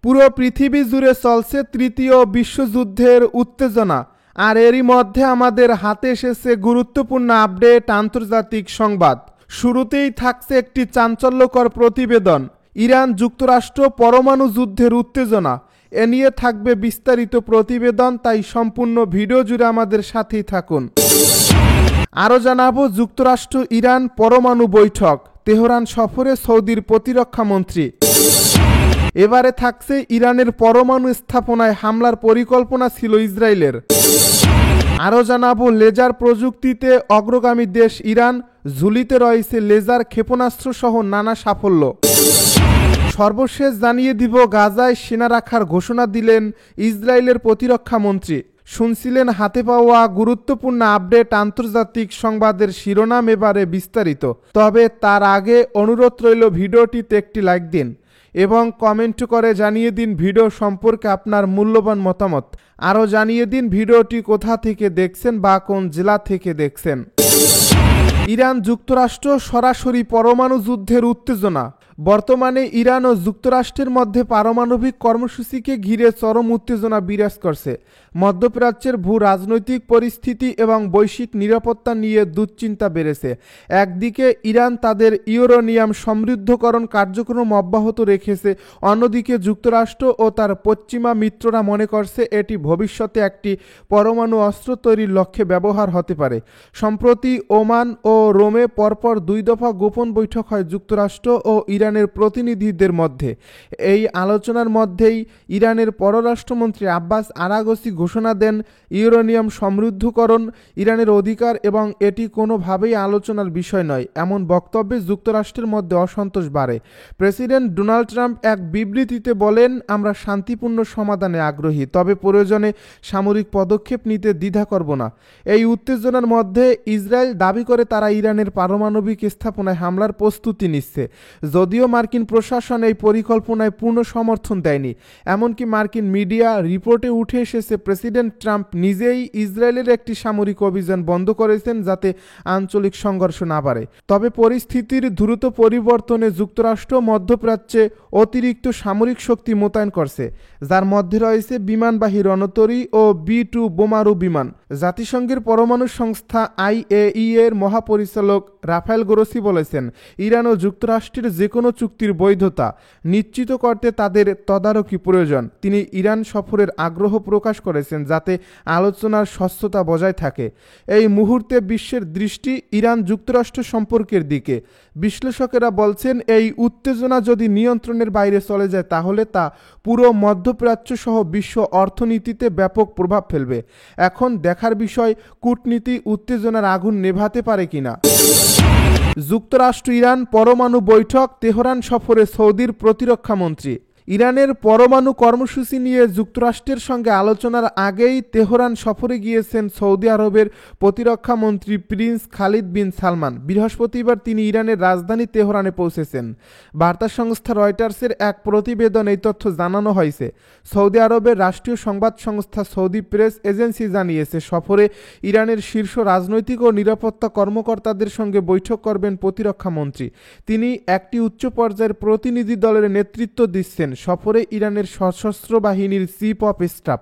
পুরো পৃথিবী জুড়ে চলছে তৃতীয় বিশ্বযুদ্ধের উত্তেজনা, আর এরই মধ্যে আমাদের হাতে এসেছে গুরুত্বপূর্ণ আপডেট আন্তর্জাতিক সংবাদ। শুরুতেই থাকছে একটি চাঞ্চল্যকর প্রতিবেদন, ইরান যুক্তরাষ্ট্র পরমাণু যুদ্ধের উত্তেজনা। এ নিয়ে থাকবে বিস্তারিত প্রতিবেদন, তাই সম্পূর্ণ ভিডিও জুড়ে আমাদের সাথেই থাকুন। আরও জানাবো, যুক্তরাষ্ট্র ইরান পরমাণু বৈঠক, তেহরান সফরে সৌদির প্রতিরক্ষা মন্ত্রী। এবারে থাকছে ইরানের পরমাণু স্থাপনায় হামলার পরিকল্পনা ছিল ইসরায়েলের। আরও জানাবো, লেজার প্রযুক্তিতে অগ্রগামী দেশ ইরান, ঝুলিতে রয়েছে লেজার ক্ষেপণাস্ত্র সহ নানা সাফল্য। সর্বশেষ জানিয়ে দিব, গাজায় সেনা রাখার ঘোষণা দিলেন ইসরায়েলের প্রতিরক্ষা মন্ত্রী। শুনছিলেন হাতে পাওয়া গুরুত্বপূর্ণ আপডেট আন্তর্জাতিক সংবাদের শিরোনাম, এবারে বিস্তারিত। তবে তার আগে অনুরোধ রইল, ভিডিওটিতে একটি লাইক দিন এবং কমেন্ট করে জানিয়ে দিন ভিডিও সম্পর্কে আপনার মূল্যবান মতামত। আরও জানিয়ে দিন ভিডিওটি কোথা থেকে দেখছেন বা কোন জেলা থেকে দেখছেন। ইরান যুক্তরাষ্ট্র সরাসরি পরমাণু যুদ্ধের উত্তেজনা। বর্তমানে ইরান ও যুক্তরাষ্ট্রের মধ্যে পারমাণবিক কর্মসূচিকে ঘিরে চরম উত্তেজনা বিরাজ করছে। মধ্যপ্রাচ্যের ভূ রাজনৈতিক পরিস্থিতি এবং বৈশ্বিক নিরাপত্তা নিয়ে দুশ্চিন্তা বেড়েছে। একদিকে ইরান তাদের ইউরেনিয়াম সমৃদ্ধকরণ কার্যক্রম অব্যাহত রেখেছে, অন্যদিকে যুক্তরাষ্ট্র ও তার পশ্চিমা মিত্ররা মনে করছে এটি ভবিষ্যতে একটি পরমাণু অস্ত্র তৈরির লক্ষ্যে ব্যবহার হতে পারে। সম্প্রতি ওমান ও রোমে পরপর 2 দফা গোপন বৈঠক হয় যুক্তরাষ্ট্র ও ইরানের প্রতিনিধিদের মধ্যে। এই আলোচনার মধ্যেই ইরানের পররাষ্ট্রমন্ত্রী আব্বাস আরাগচি ঘোষণা দেন, ইউরেনিয়াম সমৃদ্ধকরণ ইরানের অধিকার এবং এটি কোনোভাবেই আলোচনার বিষয় নয়। এমন বক্তব্যে যুক্তরাষ্ট্রের মধ্যে অসন্তোষ বাড়ে। প্রেসিডেন্ট ডোনাল্ড ট্রাম্প এক বিবৃতিতে বলেন, আমরা শান্তিপূর্ণ সমাধানে আগ্রহী, তবে প্রয়োজনে সামরিক পদক্ষেপ নিতে দ্বিধা করব না। এই উত্তেজনার মধ্যে ইসরায়েল দাবি করে তারা ইরানের পারমাণবিক স্থাপনায় হামলার প্রস্তুতি নিচ্ছে। যদিও মার্কিন প্রশাসন এই পরিকল্পনায় পূর্ণ সমর্থন দেয়নি। এমনকি মার্কিন মিডিয়া রিপোর্টে উঠে এসেছে প্রেসিডেন্ট ট্রাম্প নিজেই ইসরায়েলের একটি সামরিক অভিযান বন্ধ করেছেন যাতে আঞ্চলিক সংঘর্ষ না বাড়ে। তবে পরিস্থিতির দ্রুত পরিবর্তনে যুক্তরাষ্ট্র মধ্যপ্রাচ্যে অতিরিক্ত সামরিক শক্তি মোতায়েন করছে, যার মধ্যে রয়েছে বিমানবাহী রণতরী ও B-2 বোমারু বিমান। জাতিসংঘের পরমাণু সংস্থা IAEA এর মহাপরিচালক রাফায়েল গ্রোসি বলেছেন, ইরান ও যুক্তরাষ্ট্রের যে কোনো চুক্তির বৈধতা নিশ্চিত করতে তাদের তদারকি প্রয়োজন। তিনি ইরান সফরের আগ্রহ প্রকাশ করেছেন যাতে আলোচনার স্বচ্ছতা বজায় থাকে। এই মুহূর্তে বিশ্বের দৃষ্টি ইরান যুক্তরাষ্ট্র সম্পর্কের দিকে। বিশ্লেষকেরা বলছেন, এই উত্তেজনা যদি নিয়ন্ত্রণের বাইরে চলে যায় তাহলে তা পুরো মধ্যপ্রাচ্য সহ বিশ্ব অর্থনীতিতে ব্যাপক প্রভাব ফেলবে। এখন দেখার বিষয়, কূটনীতি উত্তেজনার আগুন নেভাতে পারে কিনা। যুক্তরাষ্ট্র ইরান পরমাণু বৈঠক, তেহরান সফরে সৌদির প্রতিরক্ষা মন্ত্রী। ইরানের পরমাণু কর্মসূচি নিয়ে যুক্তরাষ্ট্রের সঙ্গে আলোচনার আগেই তেহরান সফরে গিয়েছেন সৌদি আরবের প্রতিরক্ষা মন্ত্রী প্রিন্স খালিদ বিন সালমান। বৃহস্পতিবার তিনি ইরানের রাজধানী তেহরানে পৌঁছেছেন। বার্তা সংস্থা রয়টার্সের এক প্রতিবেদন এই তথ্য জানানো হয়েছে। সৌদি আরবের রাষ্ট্রীয় সংবাদ সংস্থা সৌদি প্রেস এজেন্সি জানিয়েছে, সফরে ইরানের শীর্ষ রাজনৈতিক ও নিরাপত্তা কর্মকর্তাদের সঙ্গে বৈঠক করবেন প্রতিরক্ষা মন্ত্রী। তিনি একটি উচ্চ পর্যায়ের প্রতিনিধি দলের নেতৃত্ব দিচ্ছেন। সফরে ইরানের সশস্ত্র বাহিনীর চিফ অফ স্টাফ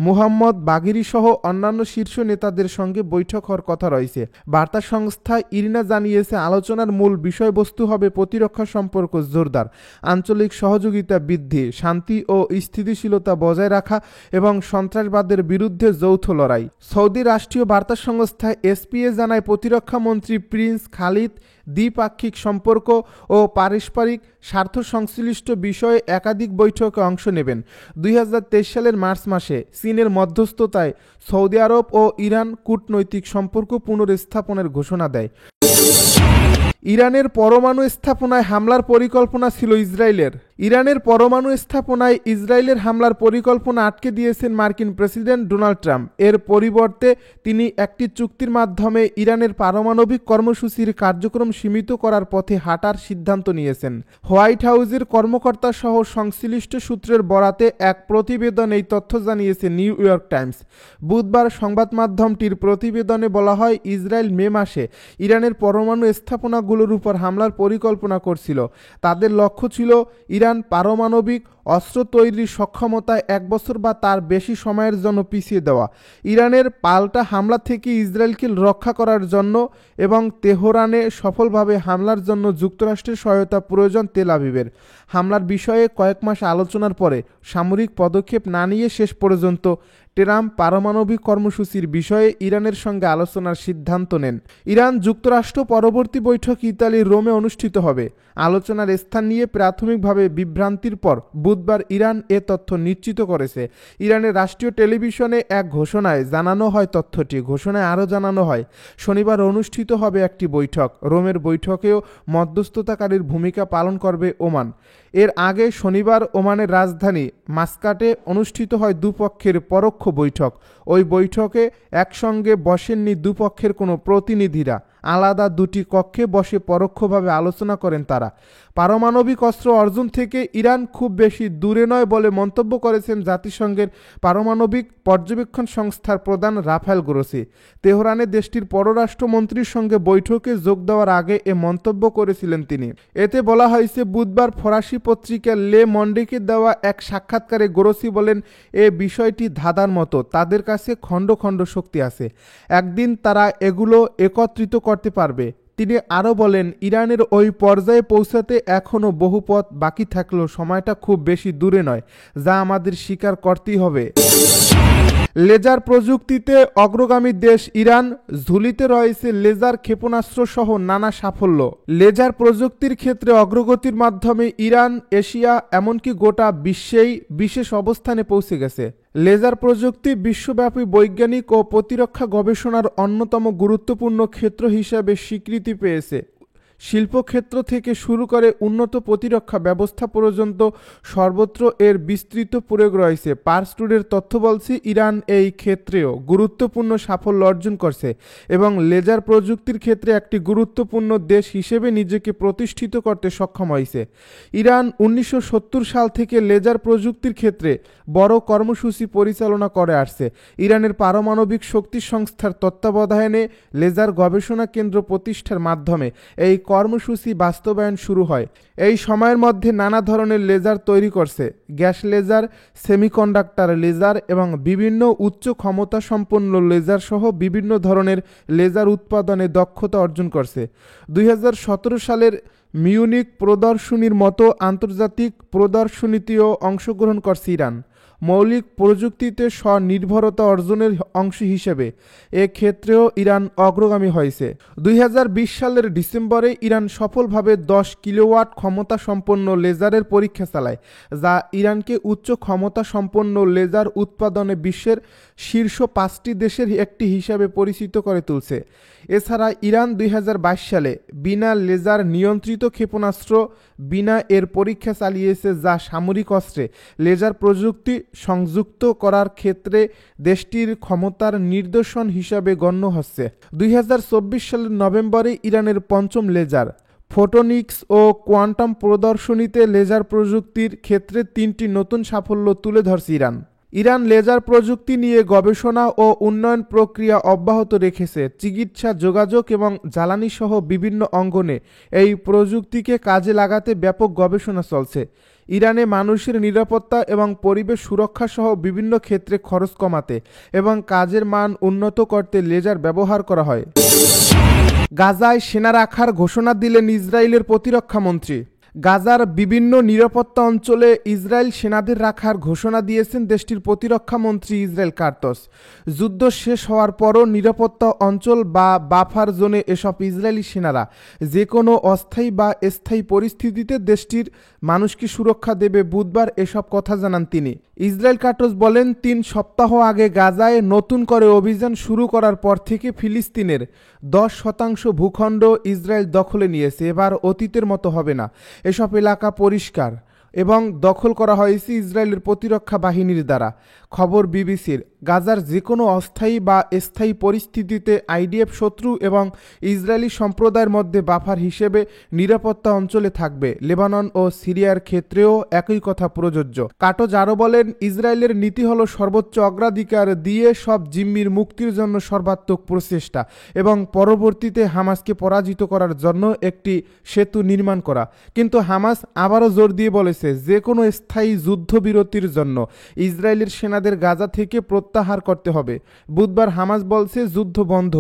মোহাম্মদ বাগেরি সহ অন্যান্য শীর্ষ নেতাদের সঙ্গে বৈঠক হওয়ার কথা রয়েছে। বার্তা সংস্থা ইরিনা জানিয়েছে, আলোচনার মূল বিষয়বস্তু হবে প্রতিরক্ষা সম্পর্ক জোরদার, আঞ্চলিক সহযোগিতা বৃদ্ধি, শান্তি ও স্থিতিশীলতা বজায় রাখা এবং সন্ত্রাসবাদের বিরুদ্ধে যৌথ লড়াই। সৌদি রাষ্ট্রীয় বার্তা সংস্থা SPA জানায়, প্রতিরক্ষা মন্ত্রী প্রিন্স খালিদ দ্বিপাক্ষিক সম্পর্ক ও পারস্পরিক স্বার্থ সংশ্লিষ্ট বিষয়ে একাধিক বৈঠকে অংশ নেবেন। 2023 সালের মার্চ মাসে চীনের মধ্যস্থতায় সৌদি আরব ও ইরান কূটনৈতিক সম্পর্ক পুনর্স্থাপনের ঘোষণা দেয়। ইরানের পরমাণু স্থাপনায় হামলার পরিকল্পনা ছিল ইসরায়েলের। ইরানের পরমাণু স্থাপনায় ইসরায়েলের হামলার পরিকল্পনা আটকে দিয়েছেন মার্কিন প্রেসিডেন্ট ডোনাল্ড ট্রাম্প। এর পরিবর্তে তিনি একটি চুক্তির মাধ্যমে ইরানের পারমাণবিক কর্মসূচির কার্যক্রম সীমিত করার পথে হাঁটার সিদ্ধান্ত নিয়েছেন। হোয়াইট হাউসের কর্মকর্তা সহ সংশ্লিষ্ট সূত্রের বরাতে এক প্রতিবেদন এই তথ্য জানিয়েছে নিউ ইয়র্ক টাইমস। বুধবার সংবাদ মাধ্যমটির প্রতিবেদনে বলা হয়, ইসরায়েল মে মাসে ইরানের পরমাণু স্থাপনাগুলোর উপর হামলার পরিকল্পনা করছিল। তাদের লক্ষ্য ছিল ইরান পারমাণবিক অস্ত্র তৈরির সক্ষমতা 1 বছর বা তার বেশি সময়ের জন্য পিছিয়ে দেওয়া, ইরানের পাল্টা হামলা থেকে ইসরায়েলকে রক্ষা করার জন্য এবং তেহরানে সফলভাবে হামলার জন্য যুক্তরাষ্ট্রের সহায়তা প্রয়োজন। তেল আবিবের হামলার বিষয়ে কয়েক মাস আলোচনার পরে সামরিক পদক্ষেপ না নিয়ে শেষ পর্যন্ত ট্রাম্প পারমাণবিক কর্মসূচির বিষয়ে ইরানের সঙ্গে আলোচনার সিদ্ধান্ত নেন। ইরান যুক্তরাষ্ট্র পরবর্তী বৈঠক ইতালির রোমে অনুষ্ঠিত হবে। আলোচনার স্থান নিয়ে প্রাথমিকভাবে বিভ্রান্তির পর বুধবার ইরান এ তথ্য নিশ্চিত করেছে। ইরানের রাষ্ট্রীয় টেলিভিশনে এক ঘোষণায় জানানো হয় তথ্যটি। ঘোষণায় আরও জানানো হয়, শনিবার অনুষ্ঠিত হবে একটি বৈঠক। রোমের বৈঠকেও মধ্যস্থতাকারীর ভূমিকা পালন করবে ওমান। এর আগে শনিবার ওমানের রাজধানী মাস্কাটে অনুষ্ঠিত হয় দুপক্ষের পরোক্ষ বৈঠক। ওই বৈঠকে একসঙ্গে বসেননি দুপক্ষের কোনো প্রতিনিধিরা, আলাদা দুটি কক্ষে বসে পরোক্ষভাবে আলোচনা করেন তারা। পারমাণবিক অস্ত্র অর্জন থেকে ইরান খুব বেশি দূরে নয় বলে মন্তব্য করেছেন জাতিসংঘের পারমাণবিক পর্যবেক্ষণ সংস্থার প্রধান রাফায়েল গ্রোসি। তেহরানে দেশটির পররাষ্ট্রমন্ত্রীর সঙ্গে বৈঠকে যোগ দেওয়ার আগে এ মন্তব্য করেছিলেন তিনি। এতে বলা হয়েছে, বুধবার ফরাসি পত্রিকা লে মন্ডেকে দেওয়া এক সাক্ষাৎকারে গ্রোসি বলেন, এ বিষয়টি ধাঁধার মতো, তাদের কাছে খণ্ড খণ্ড শক্তি আছে, একদিন তারা এগুলো একত্রিত করতে পারবে। তিনি আরও বলেন, ইরানের ওই পর্যায়ে পৌঁছাতে এখনও বহু পথ বাকি থাকলেও সময়টা খুব বেশি দূরে নয়, যা আমাদের স্বীকার করতেই হবে। লেজার প্রযুক্তিতে অগ্রগামী দেশ ইরান, ঝুলিতে রয়েছে লেজার ক্ষেপণাস্ত্র সহ নানা সাফল্য। লেজার প্রযুক্তির ক্ষেত্রে অগ্রগতির মাধ্যমে ইরান, এশিয়া এমনকি গোটা বিশ্বেই বিশেষ অবস্থানে পৌঁছে গেছে। লেজার প্রযুক্তি বিশ্বব্যাপী বৈজ্ঞানিক ও প্রতিরক্ষা গবেষণার অন্যতম গুরুত্বপূর্ণ ক্ষেত্র হিসেবে স্বীকৃতি পেয়েছে। শিল্পক্ষেত্র থেকে শুরু করে উন্নত প্রতিরক্ষা ব্যবস্থা পর্যন্ত সর্বত্র এর বিস্তৃত প্রয়োগ রয়েছে। পার্স টুডের তথ্য বলছে, ইরান এই ক্ষেত্রেও গুরুত্বপূর্ণ সাফল্য অর্জন করছে এবং লেজার প্রযুক্তির ক্ষেত্রে একটি গুরুত্বপূর্ণ দেশ হিসেবে নিজেকে প্রতিষ্ঠিত করতে সক্ষম হয়েছে। ইরান 1970 সাল থেকে লেজার প্রযুক্তির ক্ষেত্রে বড় কর্মসূচি পরিচালনা করে আসছে। ইরানের পারমাণবিক শক্তি সংস্থার তত্ত্বাবধানে লেজার গবেষণা কেন্দ্র প্রতিষ্ঠার মাধ্যমে এই কর্মসূচি বাস্তবায়ন শুরু হয়। এই সময়ের মধ্যে নানা ধরনের লেজার তৈরি করছে, গ্যাস লেজার, সেমিকন্ডাক্টর লেজার এবং বিভিন্ন উচ্চ ক্ষমতা সম্পন্ন লেজার সহ বিভিন্ন ধরনের লেজার উৎপাদনে দক্ষতা অর্জন করছে। 2017 সালের মিউনিক প্রদর্শনীর মতো আন্তর্জাতিক প্রদর্শনীতেও অংশগ্রহণ করছে ইরান। মৌলিক প্রযুক্তিতে স্বনির্ভরতা অর্জনের অংশ হিসেবে এ ক্ষেত্রেও ইরান অগ্রগামী হয়েছে। 2020 সালের ডিসেম্বরে ইরান সফলভাবে 10 কিলোওয়াট ক্ষমতা সম্পন্ন লেজারের পরীক্ষা চালায়, যা ইরানকে উচ্চ ক্ষমতা সম্পন্ন লেজার উৎপাদনে বিশ্বের শীর্ষ 5টি দেশের একটি হিসাবে পরিচিত করে তুলছে। এছাড়া ইরান 2022 সালে বিনা লেজার নিয়ন্ত্রিত ক্ষেপণাস্ত্র বিনা এর পরীক্ষা চালিয়েছে, যা সামরিক অস্ত্রে লেজার প্রযুক্তি সংযুক্ত করার ক্ষেত্রে দেশটির ক্ষমতার নিদর্শন হিসাবে গণ্য হচ্ছে। 2024 সালের নভেম্বরে ইরানের পঞ্চম লেজার, ফোটোনিক্স ও কোয়ান্টাম প্রদর্শনীতে লেজার প্রযুক্তির ক্ষেত্রে 3টি নতুন সাফল্য তুলে ধরছে ইরান। ইরান লেজার প্রযুক্তি নিয়ে গবেষণা ও উন্নয়ন প্রক্রিয়া অব্যাহত রেখেছে। চিকিৎসা, যোগাযোগ এবং জ্বালানি সহ বিভিন্ন অঙ্গনে এই প্রযুক্তিকে কাজে লাগাতে ব্যাপক গবেষণা চলছে। ইরানে মানুষের নিরাপত্তা এবং পরিবেশ সুরক্ষা সহ বিভিন্ন ক্ষেত্রে খরচ কমাতে এবং কাজের মান উন্নত করতে লেজার ব্যবহার করা হয়। গাজায় সেনা রাখার ঘোষণা দিলেন ইসরায়েলের প্রতিরক্ষা মন্ত্রী। গাজার বিভিন্ন নিরাপত্তা অঞ্চলে ইসরায়েল সেনাদের রাখার ঘোষণা দিয়েছেন দেশটির প্রতিরক্ষা মন্ত্রী ইসরায়েল কার্তস। যুদ্ধ শেষ হওয়ার পরও নিরাপত্তা অঞ্চল বা বাফার জোনে এসব ইসরায়েলি সেনারা যে কোনো অস্থায়ী বা স্থায়ী পরিস্থিতিতে দেশটির মানুষকে সুরক্ষা দেবে, বুধবার এসব কথা জানান তিনি। ইসরায়েল কার্তস বলেন, 3 সপ্তাহ আগে গাজায় নতুন করে অভিযান শুরু করার পর থেকে ফিলিস্তিনের 10% ভূখণ্ড ইসরায়েল দখলে নিয়েছে। এবার অতীতের মতো হবে না। এসব এলাকা পরিষ্কার এবং দখল করা হয়েছে ইসরায়েলের প্রতিরক্ষা বাহিনীর দ্বারা। খবর বিবিসির। গাজার যে কোনো অস্থায়ী বা স্থায়ী পরিস্থিতিতে আইডিএফ শত্রু এবং ইসরায়েলি সম্প্রদায়ের মধ্যে বাফার হিসেবে নিরাপত্তা অঞ্চলে থাকবে। লেবানন ও সিরিয়ার ক্ষেত্রেও একই কথা প্রযোজ্য। কার্তস আরও বলেন, ইসরায়েলের নীতি হলো সর্বোচ্চ অগ্রাধিকার দিয়ে সব জিম্মির মুক্তির জন্য সর্বাত্মক প্রচেষ্টা এবং পরবর্তীতে হামাসকে পরাজিত করার জন্য একটি সেতু নির্মাণ করা। কিন্তু হামাস আবারও জোর দিয়ে বলেছে, করেছে যে কোনো স্থায়ী যুদ্ধবিরতির জন্য ইসরায়েলের সেনাদের গাজা থেকে প্রত্যাহার করতে হবে। বুধবার হামাস বলছে যুদ্ধ বন্ধ,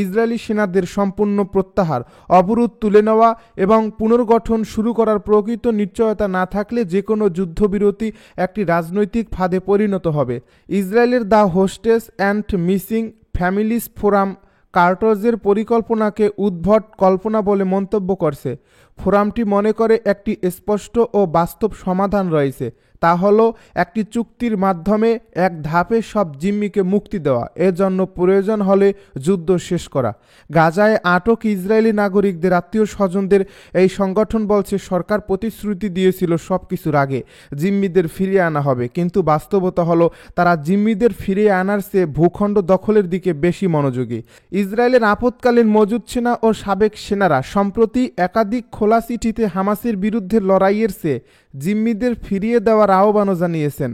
ইসরায়েলি সেনাদের সম্পূর্ণ প্রত্যাহার, অবরোধ তুলে নেওয়া এবং পুনর্গঠন শুরু করার প্রকৃত নিশ্চয়তা না থাকলে যে কোনো যুদ্ধবিরতি একটি রাজনৈতিক ফাঁদে পরিণত হবে। ইসরায়েলের the Hostages and Missing Families Forum কার্টজের পরিকল্পনাকে উদ্ভট কল্পনা বলে মন্তব্য করছে। ফোরামটি মনে করে একটি স্পষ্ট ও বাস্তব সমাধান রয়েছে, তা হলো একটি চুক্তির মাধ্যমে এক ধাপে সব জিম্মিকে মুক্তি দেওয়া, এজন্য প্রয়োজন হলে যুদ্ধ শেষ করা। গাজায় আটক ইসরায়েলি নাগরিকদের আত্মীয় স্বজনদের এই সংগঠন বলছে সরকার প্রতিশ্রুতি দিয়েছিল সব কিছুর আগে জিম্মিদের ফিরিয়ে আনা হবে, কিন্তু বাস্তবতা হলো তারা জিম্মিদের ফিরিয়ে আনার চেয়ে ভূখণ্ড দখলের দিকে বেশি মনোযোগী। ইসরায়েলের আপৎকালীন মজুদ সেনা ও সাবেক সেনারা সম্প্রতি একাধিক খোলা চিঠিতে হামাসের বিরুদ্ধে লড়াইয়ের চেয়ে জিম্মিদের ফিরিয়ে দেওয়ার আহ্বানও জানিয়েছেন।